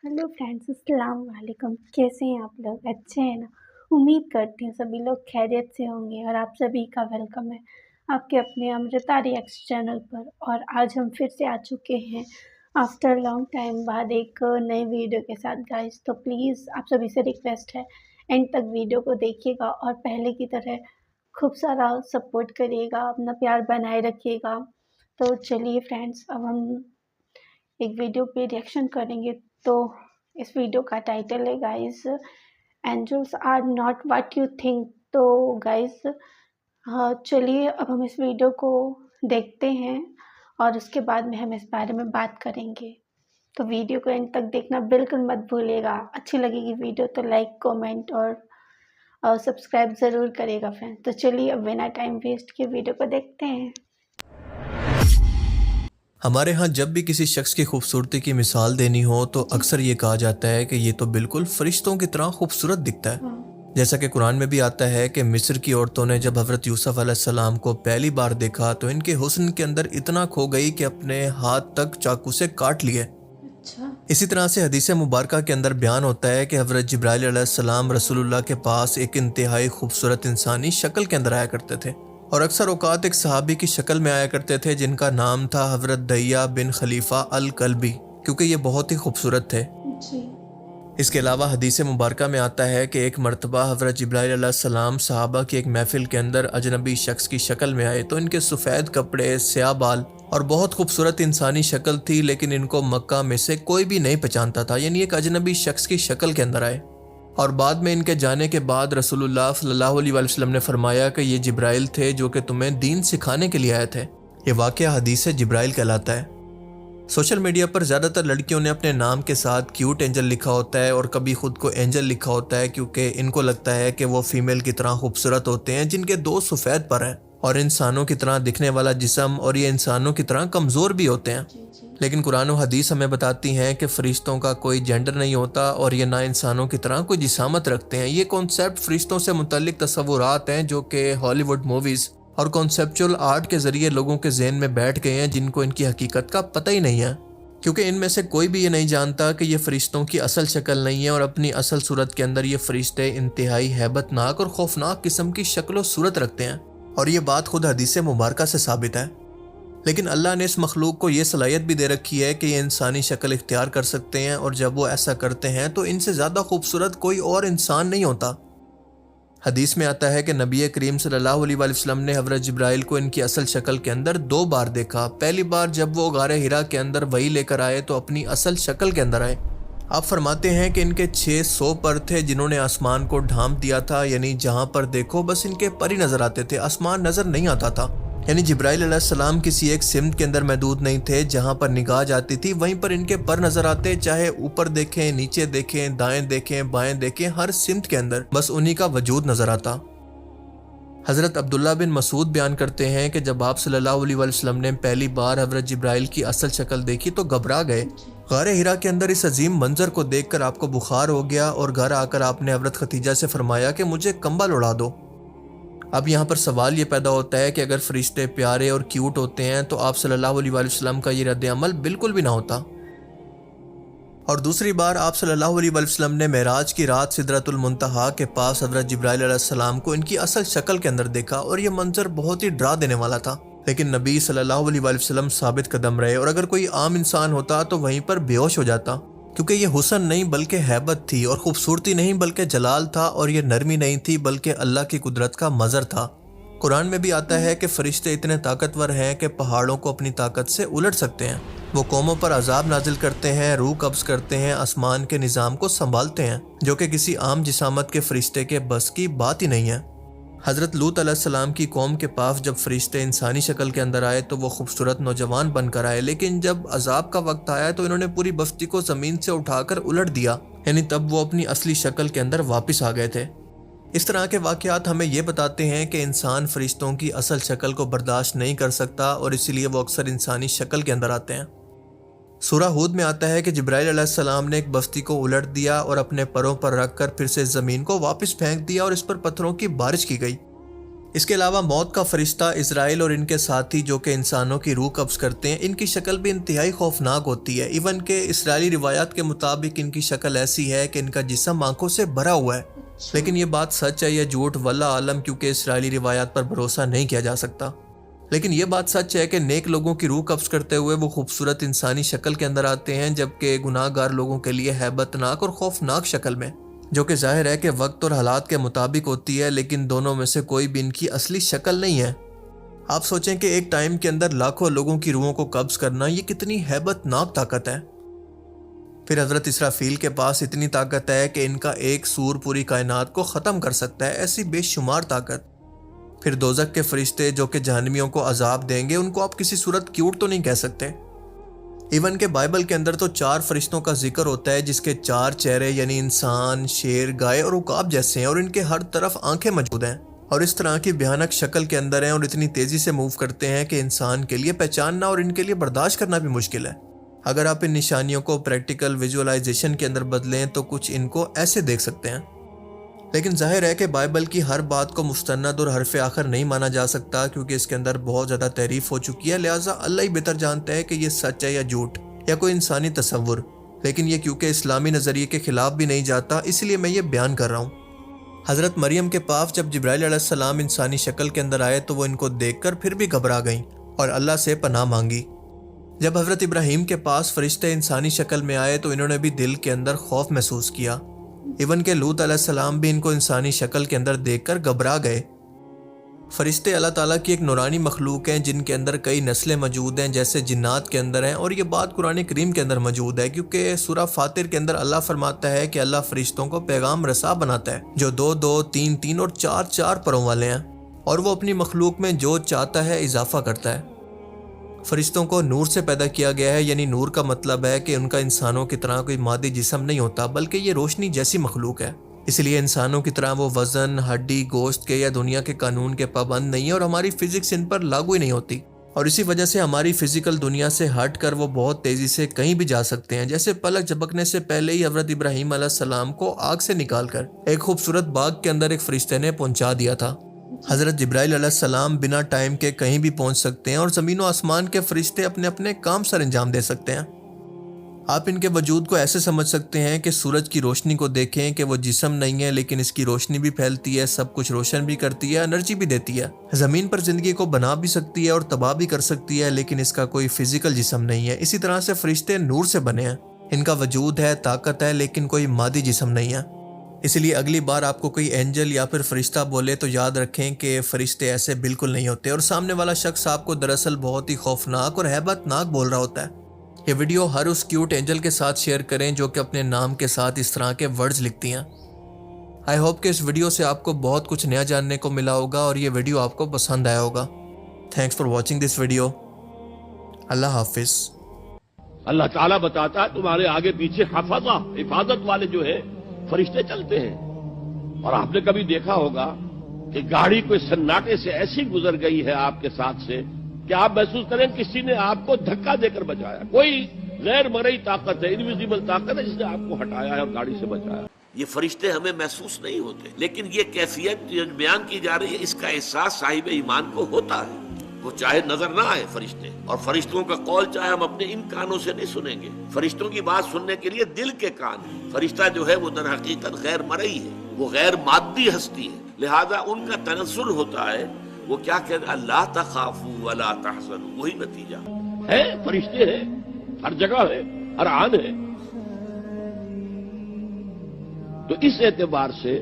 Hello friends, अस्सलाम वालेकुम। कैसे हैं आप लोग? अच्छे हैं ना? उम्मीद करती हूँ सभी लोग खैरियत से होंगे और आप सभी का वेलकम है आपके अपने अमृता रिएक्ट्स चैनल पर। और आज हम फिर से आ चुके हैं आफ्टर लॉन्ग टाइम बाद एक नए वीडियो के साथ गाइस। तो प्लीज़ आप सभी से रिक्वेस्ट है, एंड तक वीडियो को देखिएगा और पहले की तरह खूब सारा सपोर्ट करिएगा, अपना प्यार बनाए रखिएगा। तो चलिए फ्रेंड्स, अब हम एक वीडियो पे रिएक्शन करेंगे। तो इस वीडियो का टाइटल है guys, angels are not what you think. तो गाइस, हाँ चलिए अब हम इस वीडियो को देखते हैं और उसके बाद में हम इस बारे में बात करेंगे। तो वीडियो को एंड तक देखना बिल्कुल मत भूलिएगा। अच्छी लगेगी वीडियो तो लाइक कमेंट और सब्सक्राइब ज़रूर करिएगा फ्रेंड्स। तो चलिए अब बिना टाइम वेस्ट किए वीडियो को देखते हैं। हमारे यहाँ जब भी किसी शख्स की खूबसूरती की मिसाल देनी हो तो अक्सर ये कहा जाता है कि ये तो बिल्कुल फरिश्तों की तरह खूबसूरत दिखता है। जैसा कि कुरान में भी आता है कि मिस्र की औरतों ने जब हज़रत यूसुफ अलैहिस्सलाम को पहली बार देखा तो इनके हुस्न के अंदर इतना खो गई कि अपने हाथ तक चाकू से काट लिए। अच्छा। इसी तरह से हदीस मुबारका के अंदर बयान होता है कि हज़रत जिब्राइल अलैहिस्सलाम रसूलुल्लाह के पास एक इंतहाई खूबसूरत इंसानी शक्ल के अंदर आया करते थे और अक्सर औकात एक सहाबी की शक्ल में आया करते थे जिनका नाम था हज़रत दहिया बिन खलीफा अल कल्बी, क्योंकि ये बहुत ही खूबसूरत थे। जी। इसके अलावा हदीस मुबारका में आता है कि एक मरतबा हज़रत जिब्राइल अलैहिस्सलाम सहाबा की एक महफिल के अंदर अजनबी शख्स की शक्ल में आए तो इनके सफ़ेद कपड़े, स्याह बाल और बहुत खूबसूरत इंसानी शक्ल थी, लेकिन इनको मक्का में से कोई भी नहीं पहचानता था। यानी एक अजनबी शख्स की शक्ल के अंदर आए और बाद में इनके जाने के बाद रसूलुल्लाह सल्लल्लाहु अलैहि वसल्लम ने फरमाया कि ये जिब्राइल थे जो कि तुम्हें दीन सिखाने के लिए आए थे। ये वाक़या हदीस जिब्राइल कहलाता है। सोशल मीडिया पर ज़्यादातर लड़कियों ने अपने नाम के साथ क्यूट एंजल लिखा होता है और कभी खुद को एंजल लिखा होता है, क्योंकि इनको लगता है कि वो फीमेल की तरह खूबसूरत होते हैं जिनके दो सफ़ेद पर हैं और इंसानों की तरह दिखने वाला जिस्म, और ये इंसानों की तरह कमज़ोर भी होते हैं। लेकिन कुरान और हदीस हमें बताती हैं कि फ़रिश्तों का कोई जेंडर नहीं होता और ये ना इंसानों की तरह कोई जिसामत रखते हैं। ये कॉन्सेप्ट फ़रिश्तों से मुतल्लिक तस्वुरात हैं जो कि हॉलीवुड मूवीज़ और कॉन्सेप्चुअल आर्ट के ज़रिए लोगों के जहन में बैठ गए हैं, जिनको इनकी हकीकत का पता ही नहीं है, क्योंकि इनमें से कोई भी ये नहीं जानता कि ये फ़रिश्तों की असल शक्ल नहीं है और अपनी असल सूरत के अंदर ये फ़रिश्ते इंतहाई हैबतनाक और खौफनाक किस्म की शक्ल सूरत रखते हैं, और ये बात खुद हदीस मुबारका से साबित है। लेकिन अल्लाह ने इस मखलूक को ये सलाहियत भी दे रखी है कि ये इंसानी शक्ल इख्तियार कर सकते हैं, और जब वो ऐसा करते हैं तो इनसे ज़्यादा खूबसूरत कोई और इंसान नहीं होता। हदीस में आता है कि नबी करीम सल्लल्लाहु अलैहि वसल्लम ने हज़रत जिब्राइल को इनकी असल शक्ल के अंदर 2 बार देखा। पहली बार जब वो गारे हिरा के अंदर वही लेकर आए तो अपनी असल शक्ल के अंदर आए। आप फरमाते हैं कि इनके 600 पर थे जिन्होंने आसमान को ढांप दिया था, यानी जहां पर देखो बस इनके पर ही नजर आते थे, आसमान नजर नहीं आता था। यानी जिब्राइल अलैहिस्सलाम किसी एक सिमत के अंदर महदूद नहीं थे, जहां पर निगाह जाती थी वहीं पर इनके पर नजर आते, चाहे ऊपर देखें, नीचे देखें, दाएं देखें, बाएं देखें, हर सिमत के अंदर बस उन्हीं का वजूद नजर आता। हज़रत अब्दुल्ला बिन मसूद बयान करते हैं कि जब आप सल्लल्लाहु अलैहि वसल्लम ने पहली बार हज़रत जिब्राइल की असल शक्ल देखी तो घबरा गए। गारे हिरा के अंदर इस अजीम मंजर को देखकर आपको बुखार हो गया और घर आकर आपने हज़रत खतीजा से फरमाया कि मुझे कंबल उड़ा दो। अब यहाँ पर सवाल ये पैदा होता है कि अगर फरिश्ते प्यारे और क्यूट होते हैं तो आप सल्लल्लाहु अलैहि वसल्लम का ये रद्द अमल बिल्कुल भी ना होता। और दूसरी बार आप सल्लल्लाहु अलैहि वसल्लम ने मेराज की रात सिदरतुल मुंतहा के पास हज़रत जिब्राइल अलैहिस्सलाम को इनकी असल शक्ल के अंदर देखा और ये मंजर बहुत ही डरा देने वाला था। लेकिन नबी सल्लल्लाहु अलैहि वसल्लम साबित कदम रहे, और अगर कोई आम इंसान होता तो वहीं पर बेहोश हो जाता, क्योंकि ये हुस्न नहीं बल्कि हैबत थी, और खूबसूरती नहीं बल्कि जलाल था, और ये नरमी नहीं थी बल्कि अल्लाह की कुदरत का मज़र था। कुरान में भी आता है कि फरिश्ते इतने ताकतवर हैं कि पहाड़ों को अपनी ताकत से उलट सकते हैं। वो कौमों पर अजाब नाजिल करते हैं, रूह कब्ज़ करते हैं, आसमान के निज़ाम को संभालते हैं, जो कि किसी आम जिसामत के फरिश्ते के बस की बात ही नहीं है। हज़रत लूत अलैहिस्सलाम की कौम के पास जब फरिश्ते इंसानी शक्ल के अंदर आए तो वो खूबसूरत नौजवान बनकर आए, लेकिन जब अजाब का वक्त आया तो इन्होंने पूरी बस्ती को ज़मीन से उठाकर उलट दिया, यानी तब वो अपनी असली शक्ल के अंदर वापस आ गए थे। इस तरह के वाक़यात हमें ये बताते हैं कि इंसान फरिश्तों की असल शक्ल को बर्दाश्त नहीं कर सकता और इसीलिए वो अक्सर इंसानी शक्ल के अंदर आते हैं। सूरह हूद में आता है कि जिब्राइल अलैहिस्सलाम ने एक बस्ती को उलट दिया और अपने परों पर रखकर फिर से ज़मीन को वापस फेंक दिया और इस पर पत्थरों की बारिश की गई। اس کے علاوہ موت کا فرشتہ اسرائیل اور ان کے ساتھی جو کہ انسانوں کی روح قبض کرتے ہیں، ان کی شکل بھی انتہائی خوفناک ہوتی ہے۔ ایون کہ اسرائیلی روایات کے مطابق ان کی شکل ایسی ہے کہ ان کا جسم آنکھوں سے بھرا ہوا ہے۔ لیکن یہ بات سچ ہے یا جھوٹ واللہ عالم، کیونکہ اسرائیلی روایات پر بھروسہ نہیں کیا جا سکتا۔ لیکن یہ بات سچ ہے کہ نیک لوگوں کی روح قبض کرتے ہوئے وہ خوبصورت انسانی شکل کے اندر آتے ہیں، جبکہ گناہ گار لوگوں کے لیے ہیبت ناک اور خوفناک شکل میں، جو کہ ظاہر ہے کہ وقت اور حالات کے مطابق ہوتی ہے، لیکن دونوں میں سے کوئی بھی ان کی اصلی شکل نہیں ہے۔ آپ سوچیں کہ ایک ٹائم کے اندر لاکھوں لوگوں کی روحوں کو قبض کرنا یہ کتنی ہیبت ناک طاقت ہے۔ پھر حضرت اسرافیل کے پاس اتنی طاقت ہے کہ ان کا ایک سور پوری کائنات کو ختم کر سکتا ہے، ایسی بے شمار طاقت۔ پھر دوزخ کے فرشتے جو کہ جہنمیوں کو عذاب دیں گے، ان کو آپ کسی صورت کیوٹ تو نہیں کہہ سکتے۔ ایون کہ بائبل کے اندر تو 4 فرشتوں کا ذکر ہوتا ہے جس کے 4 چہرے یعنی انسان، شیر، گائے اور عقاب جیسے ہیں، اور ان کے ہر طرف آنکھیں موجود ہیں اور اس طرح کی بھیانک شکل کے اندر ہیں اور اتنی تیزی سے موو کرتے ہیں کہ انسان کے لیے پہچاننا اور ان کے لیے برداشت کرنا بھی مشکل ہے۔ اگر آپ ان نشانیوں کو پریکٹیکل ویژوائلائزیشن کے اندر بدلیں تو کچھ ان کو ایسے دیکھ سکتے ہیں۔ لیکن ظاہر ہے کہ بائبل کی ہر بات کو مستند اور حرف آخر نہیں مانا جا سکتا، کیونکہ اس کے اندر بہت زیادہ تعریف ہو چکی ہے، لہٰذا اللہ ہی بہتر جانتا ہے کہ یہ سچ ہے یا جھوٹ یا کوئی انسانی تصور۔ لیکن یہ کیونکہ اسلامی نظریے کے خلاف بھی نہیں جاتا، اس لیے میں یہ بیان کر رہا ہوں۔ حضرت مریم کے پاس جب جبرائیل علیہ السلام انسانی شکل کے اندر آئے تو وہ ان کو دیکھ کر پھر بھی گھبرا گئیں اور اللہ سے پناہ مانگی۔ جب حضرت ابراہیم کے پاس فرشتے انسانی شکل میں آئے تو انہوں نے بھی دل کے اندر خوف محسوس کیا۔ ایون کہ لوط علیہ السلام بھی ان کو انسانی شکل کے اندر دیکھ کر گھبرا گئے۔ فرشتے اللہ تعالیٰ کی ایک نورانی مخلوق ہیں جن کے اندر کئی نسلیں موجود ہیں جیسے جنات کے اندر ہیں، اور یہ بات قرآن کریم کے اندر موجود ہے، کیونکہ سورہ فاطر کے اندر اللہ فرماتا ہے کہ اللہ فرشتوں کو پیغام رساں بناتا ہے جو 2 3 3 اور 4 پروں والے ہیں، اور وہ اپنی مخلوق میں جو چاہتا ہے اضافہ کرتا ہے۔ فرشتوں کو نور سے پیدا کیا گیا ہے، یعنی نور کا مطلب ہے کہ ان کا انسانوں کی طرح کوئی مادی جسم نہیں ہوتا، بلکہ یہ روشنی جیسی مخلوق ہے۔ اس لیے انسانوں کی طرح وہ وزن، ہڈی، گوشت کے یا دنیا کے قانون کے پابند نہیں ہے، اور ہماری فزکس ان پر لاگو ہی نہیں ہوتی، اور اسی وجہ سے ہماری فزیکل دنیا سے ہٹ کر وہ بہت تیزی سے کہیں بھی جا سکتے ہیں۔ جیسے پلک جھپکنے سے پہلے ہی حضرت ابراہیم علیہ السلام کو آگ سے نکال کر ایک خوبصورت باغ کے اندر ایک فرشتے نے پہنچا دیا تھا۔ حضرت جبرائیل علیہ السلام بنا ٹائم کے کہیں بھی پہنچ سکتے ہیں، اور زمین و آسمان کے فرشتے اپنے اپنے کام سر انجام دے سکتے ہیں۔ آپ ان کے وجود کو ایسے سمجھ سکتے ہیں کہ سورج کی روشنی کو دیکھیں کہ وہ جسم نہیں ہے، لیکن اس کی روشنی بھی پھیلتی ہے، سب کچھ روشن بھی کرتی ہے، انرجی بھی دیتی ہے، زمین پر زندگی کو بنا بھی سکتی ہے اور تباہ بھی کر سکتی ہے، لیکن اس کا کوئی فزیکل جسم نہیں ہے۔ اسی طرح سے فرشتے نور سے بنے ہیں، ان کا وجود ہے، طاقت ہے، لیکن کوئی مادی جسم نہیں ہے۔ اس لیے اگلی بار آپ کو کوئی اینجل یا پھر فرشتہ بولے تو یاد رکھیں کہ فرشتے ایسے بالکل نہیں ہوتے، اور سامنے والا شخص آپ کو دراصل بہت ہی خوفناک اور ہیبت ناک بول رہا ہوتا ہے۔ یہ ویڈیو ہر اس کیوٹ اینجل کے ساتھ شیئر کریں جو کہ اپنے نام کے ساتھ اس طرح کے ورڈز لکھتی ہیں۔ آئی ہوپ کہ اس ویڈیو سے آپ کو بہت کچھ نیا جاننے کو ملا ہوگا اور یہ ویڈیو آپ کو پسند آیا ہوگا۔ Thanks for watching this video. اللہ حافظ۔ اللہ تعالیٰ بتاتا ہے تمہارے آگے پیچھے حفاظہ، حفاظت والے جو ہے فرشتے چلتے ہیں، اور آپ نے کبھی دیکھا ہوگا کہ گاڑی کوئی سناٹے سے ایسی گزر گئی ہے آپ کے ساتھ سے کہ آپ محسوس کریں کسی نے آپ کو دھکا دے کر بچایا، کوئی غیر مرئی طاقت ہے، انویزیبل طاقت ہے جس نے آپ کو ہٹایا ہے اور گاڑی سے بچایا۔ یہ فرشتے ہمیں محسوس نہیں ہوتے، لیکن یہ کیفیت جو بیان کی جا رہی ہے اس کا احساس صاحب ایمان کو ہوتا ہے۔ وہ چاہے نظر نہ آئے فرشتے، اور فرشتوں کا قول چاہے ہم اپنے ان کانوں سے نہیں سنیں گے، فرشتوں کی بات سننے کے لیے دل کے کان ہیں۔ فرشتہ جو ہے وہ در حقیقت غیر مرئی ہے، وہ غیر مادی ہستی ہے، لہذا ان کا تنزل ہوتا ہے۔ وہ کیا کہتے ہیں؟ اللہ تخافوا ولا تحزنوا، وہی نتیجہ ہے۔ فرشتے ہیں، ہر جگہ ہے، ہر آن ہے۔ تو اس اعتبار سے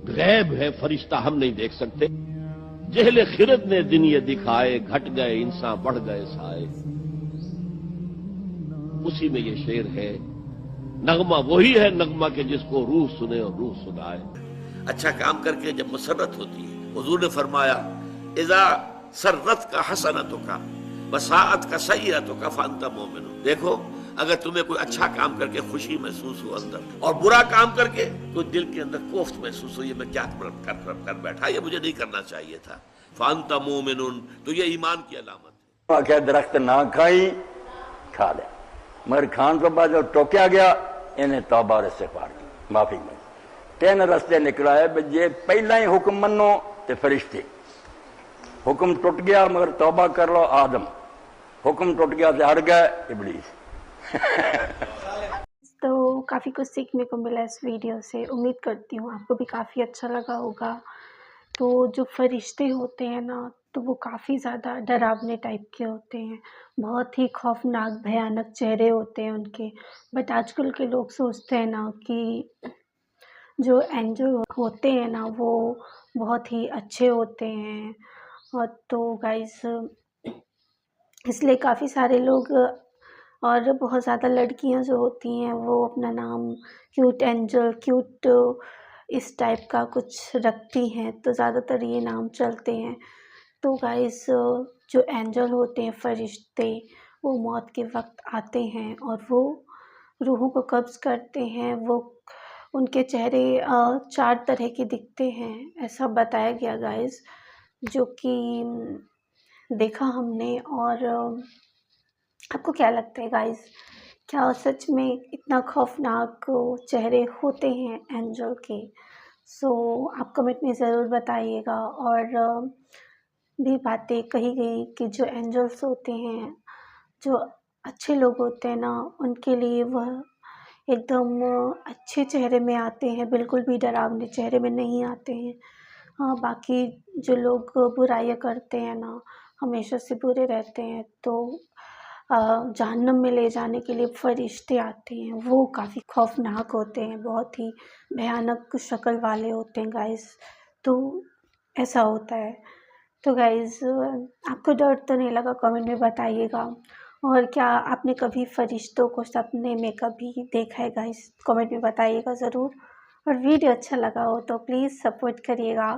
غیب ہے، فرشتہ ہم نہیں دیکھ سکتے۔ جہل خرد نے دن یہ دکھائے، گھٹ گئے انسان بڑھ گئے سائے، اسی میں یہ شعر ہے۔ نغمہ وہی ہے نغمہ کہ جس کو روح سنے اور روح سنائے۔ اچھا کام کر کے جب مسرت ہوتی ہے، حضور نے فرمایا اذا سرت کا حسنتک وساءت کا سیئتک فانت مومن۔ دیکھو اگر تمہیں کوئی اچھا کام کر کے خوشی محسوس ہو اندر، اور برا کام کر کے تو دل کے اندر کوفت محسوس ہو، یہ میں کیا کر بیٹھا، یہ مجھے نہیں کرنا چاہیے تھا، فانت مومن، تو یہ ایمان کی علامت ہے۔ کہ درخت نہ کھائی، کھا لیا، مگر کھان تو بعد جو ٹوکیا گیا انہیں توبہ اور استغفار کی، معافی مانگی۔ 3 رستے نکلا ہے، جے پہلا ہی حکم منو ते फरिश्ते। हुक्म टुट गया मगर तौबा कर लो आदम, हुक्म टुट गया तो हट गए इबलीस। तो काफ़ी कुछ सीखने को मिला इस वीडियो से। उम्मीद करती हूँ आपको भी काफ़ी अच्छा लगा होगा। तो जो फरिश्ते होते हैं ना, तो वो काफ़ी ज़्यादा डरावने टाइप के होते हैं। बहुत ही खौफ़नाक भयानक चेहरे होते हैं उनके। बट आजकल के लोग सोचते हैं ना कि जो एंजल होते हैं ना, वो बहुत ही अच्छे होते हैं। और तो गाइस, इसलिए काफ़ी सारे लोग और बहुत ज़्यादा लड़कियां जो होती हैं वो अपना नाम क्यूट एंजल, क्यूट इस टाइप का कुछ रखती हैं, तो ज़्यादातर ये नाम चलते हैं। तो गाइस, जो एंजल होते हैं, फरिश्ते, वो मौत के वक्त आते हैं और वो रूहों को कब्ज़ करते हैं। वो उनके चेहरे 4 तरह के दिखते हैं, ऐसा बताया गया गाइस, जो कि देखा हमने। और आपको क्या लगता है गाइस, क्या सच में इतना खौफनाक चेहरे होते हैं एंजल के? सो आप कमेंट में ज़रूर बताइएगा। और भी बातें कही गई कि जो एंजल्स होते हैं, जो अच्छे लोग होते हैं ना, उनके लिए वह एकदम अच्छे चेहरे में आते हैं, बिल्कुल भी डरावने चेहरे में नहीं आते हैं। हाँ, बाकी जो लोग बुराइयाँ करते हैं ना, हमेशा से बुरे रहते हैं, तो जहन्नम में ले जाने के लिए फरिश्ते आते हैं। वो काफ़ी खौफनाक होते हैं, बहुत ही भयानक शक्ल वाले होते हैं गाइस। तो ऐसा होता है। तो गाइस, आपको डर तो नहीं लगा? कमेंट में बताइएगा। और क्या आपने कभी फरिश्तों को सपने में कभी देखा है गाइस? कमेंट में बताइएगा ज़रूर। और वीडियो अच्छा लगा हो तो प्लीज़ सपोर्ट करिएगा।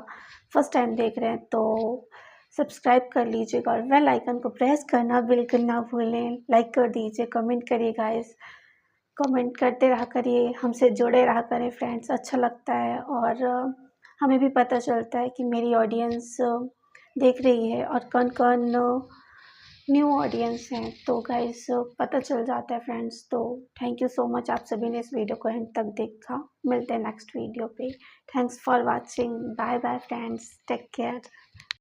फर्स्ट टाइम देख रहे हैं तो सब्सक्राइब कर लीजिएगा और बेल आइकन को प्रेस करना बिल्कुल ना भूलें। लाइक कर दीजिए, कमेंट करिए गाइस। कमेंट करते रहा करिए, हमसे जुड़े रहा करें फ्रेंड्स, अच्छा लगता है। और हमें भी पता चलता है कि मेरी ऑडियंस देख रही है और कौन-कौन न्यू ऑडियंस हैं, तो गाइस पता चल जाता है फ्रेंड्स। तो थैंक यू सो मच, आप सभी ने इस वीडियो को एंड तक देखा। मिलते हैं नेक्स्ट वीडियो पे। Thanks for watching. Bye bye friends, take care.